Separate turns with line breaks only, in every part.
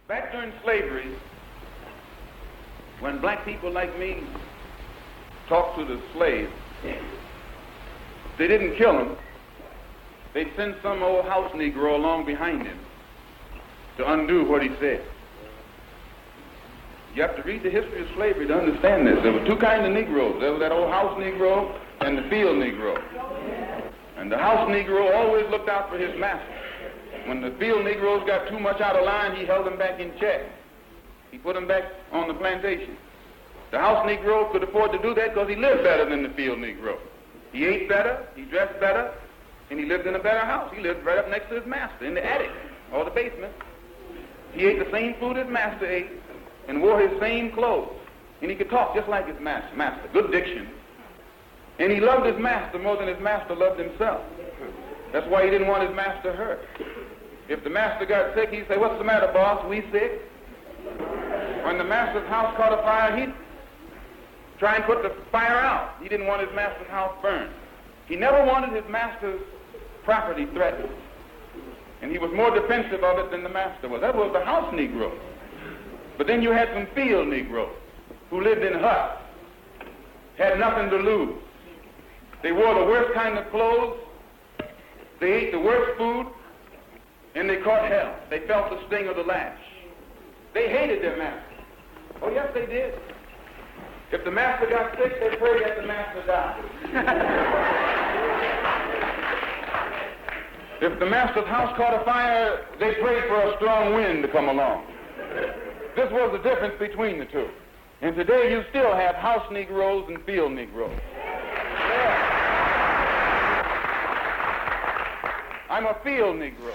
Back during slavery, when black people like me talked to the slaves, they didn't kill him. They'd send some old house Negro along behind him to undo what he said. You have to read the history of slavery to understand this. There were two kinds of Negroes. There was that old house Negro and the field Negro. And the house Negro always looked out for his master. When the field Negroes got too much out of line, he held them back in check. He put them back on the plantation. The house Negro could afford to do that because he lived better than the field Negro. He ate better, he dressed better, and he lived in a better house. He lived right up next to his master in the attic or the basement. He ate the same food his master ate and wore his same clothes. And he could talk just like his master. Good diction. And he loved his master more than his master loved himself. That's why he didn't want his master hurt. If the master got sick, he'd say, "What's the matter, boss? We sick?" When the master's house caught a fire, he'd try and put the fire out. He didn't want his master's house burned. He never wanted his master's property threatened. And he was more defensive of it than the master was. That was the house Negro. But then you had some field Negroes who lived in huts, had nothing to lose. They wore the worst kind of clothes, they ate the worst food, and they caught hell. They felt the sting of the lash. They hated their master. Oh, yes, they did. If the master got sick, they prayed that the master died. If the master's house caught a fire, they prayed for a strong wind to come along. This was the difference between the two. And today you still have house Negroes and field Negroes. Yeah. I'm a field Negro.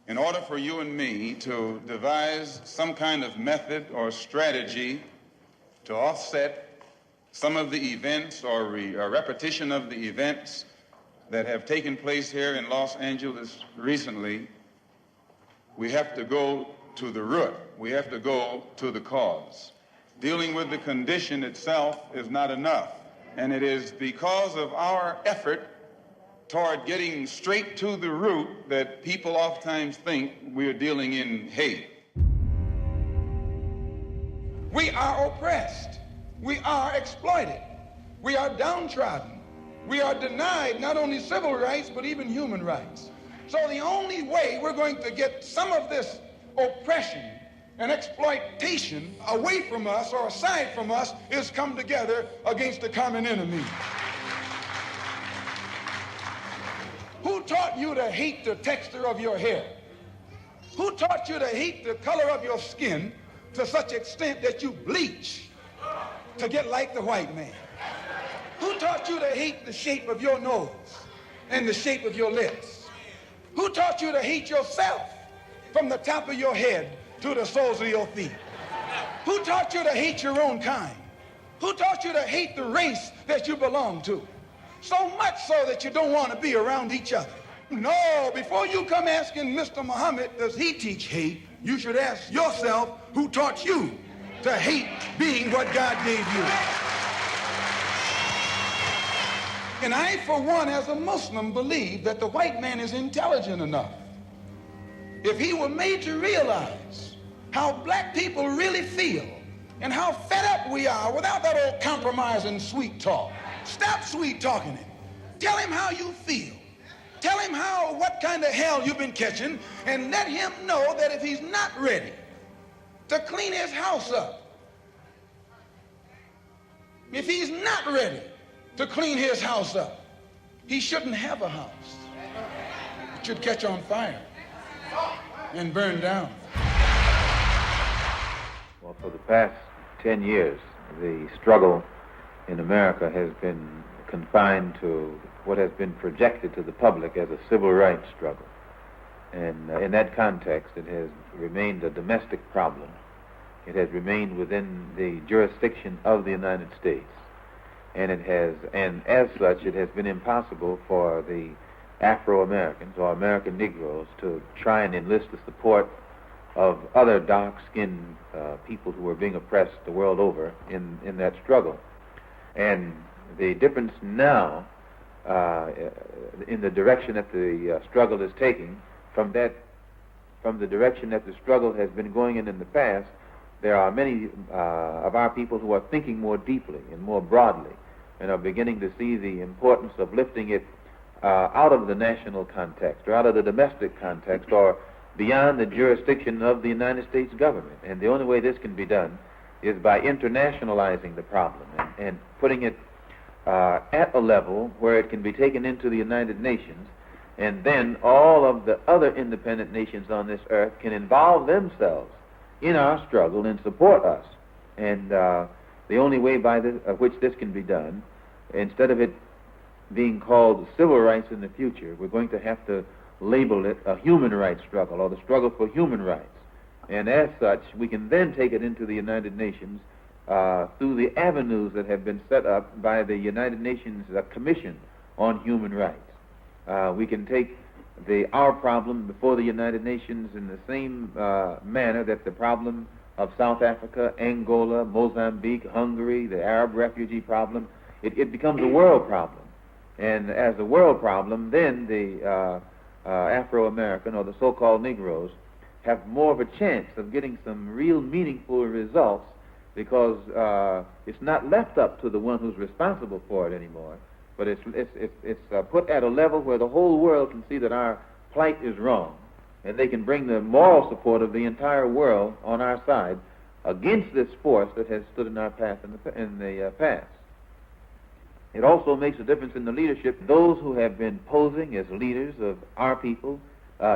In order for you and me to devise some kind of method or strategy to offset some of the events or a repetition of the events that have taken place here in Los Angeles recently, we have to go to the root. We have to go to the cause. Dealing with the condition itself is not enough. And it is because of our effort toward getting straight to the root that people oftentimes think we're dealing in hate.
We are oppressed. We are exploited. We are downtrodden. We are denied not only civil rights, but even human rights. So the only way we're going to get some of this oppression and exploitation away from us or aside from us is come together against the common enemy. Who taught you to hate the texture of your hair? Who taught you to hate the color of your skin to such extent that you bleach to get like the white man? Who taught you to hate the shape of your nose and the shape of your lips? Who taught you to hate yourself from the top of your head to the soles of your feet? Who taught you to hate your own kind? Who taught you to hate the race that you belong to? So much so that you don't want to be around each other. No, before you come asking Mr. Muhammad, does he teach hate, you should ask yourself, who taught you to hate being what God gave you? And I, for one, as a Muslim, believe that the white man is intelligent enough. If he were made to realize how black people really feel and how fed up we are without that old compromise and sweet talk. Stop sweet talking him. Tell him how you feel. Tell him what kind of hell you've been catching, and let him know that if he's not ready to clean his house up, if he's not ready to clean his house up, he shouldn't have a house. It should catch on fire and burn down.
Well, for the past 10 years, the struggle in America has been confined to what has been projected to the public as a civil rights struggle. And in that context, it has remained a domestic problem. It has remained within the jurisdiction of the United States. And as such, it has been impossible for the Afro-Americans or American Negroes to try and enlist the support of other dark-skinned people who were being oppressed the world over in that struggle. And the difference now in the direction that the struggle is taking, from the direction that the struggle has been going in the past, there are many of our people who are thinking more deeply and more broadly and are beginning to see the importance of lifting it out of the national context or out of the domestic context or beyond the jurisdiction of the United States government. And the only way this can be done is by internationalizing the problem and putting it at a level where it can be taken into the United Nations, and then all of the other independent nations on this earth can involve themselves in our struggle and support us. And the only way by which this can be done, instead of it being called civil rights in the future, we're going to have to label it a human rights struggle or the struggle for human rights. And as such, we can then take it into the United Nations through the avenues that have been set up by the United Nations Commission on Human Rights. We can take our problem before the United Nations in the same manner that the problem of South Africa, Angola, Mozambique, Hungary, the Arab refugee problem, it becomes a world problem. And as a world problem, then the Afro-American or the so-called Negroes have more of a chance of getting some real meaningful results, because it's not left up to the one who's responsible for it anymore, but it's put at a level where the whole world can see that our plight is wrong, and they can bring the moral support of the entire world on our side against this force that has stood in our path in the past. It also makes a difference in the leadership. Those who have been posing as leaders of our people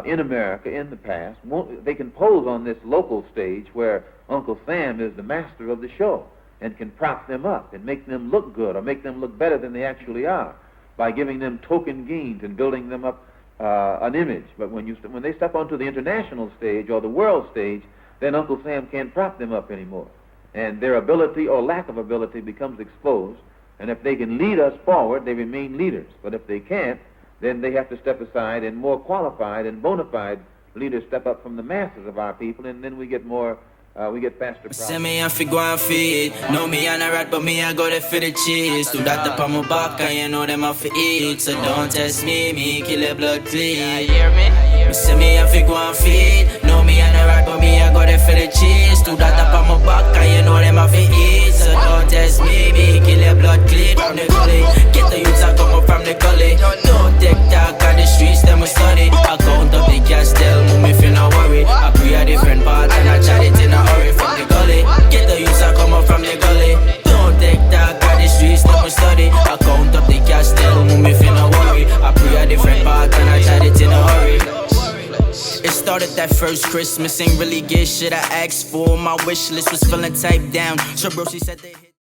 in America in the past, they can pose on this local stage where Uncle Sam is the master of the show and can prop them up and make them look good or make them look better than they actually are by giving them token gains and building them up an image. But when they step onto the international stage or the world stage, then Uncle Sam can't prop them up anymore. And their ability or lack of ability becomes exposed. And if they can lead us forward, they remain leaders. But if they can't, then they have to step aside, and more qualified and bona fide leaders step up from the masses of our people, and then we get faster progress.
Say me I fi go and feed. No, me and a rat, but me I go there for the cheese. Do that up on my back, and you know them I fi eat. So don't test me kill a blood clean. You hear me? Say me I fi go and feed. No, me and a rat, but me I go there for the cheese. Do that up on my back, and you know them I fi eat. So don't test me kill a blood clean. From the gully, get the youths that come up from the gully. Don't take talk on the streets, them a study. I count up the cash, tell me if you not worry. I pray a different part and I chat it in a hurry from the gully. Get the youths that come up from the gully. Don't take talk on the streets, them a study. I count up the cash, tell me if you not worry. I pray a different part and I chat it in a hurry. It started that first Christmas, ain't really get shit I asked for. My wish list was feeling typed down. So bro, she said they hit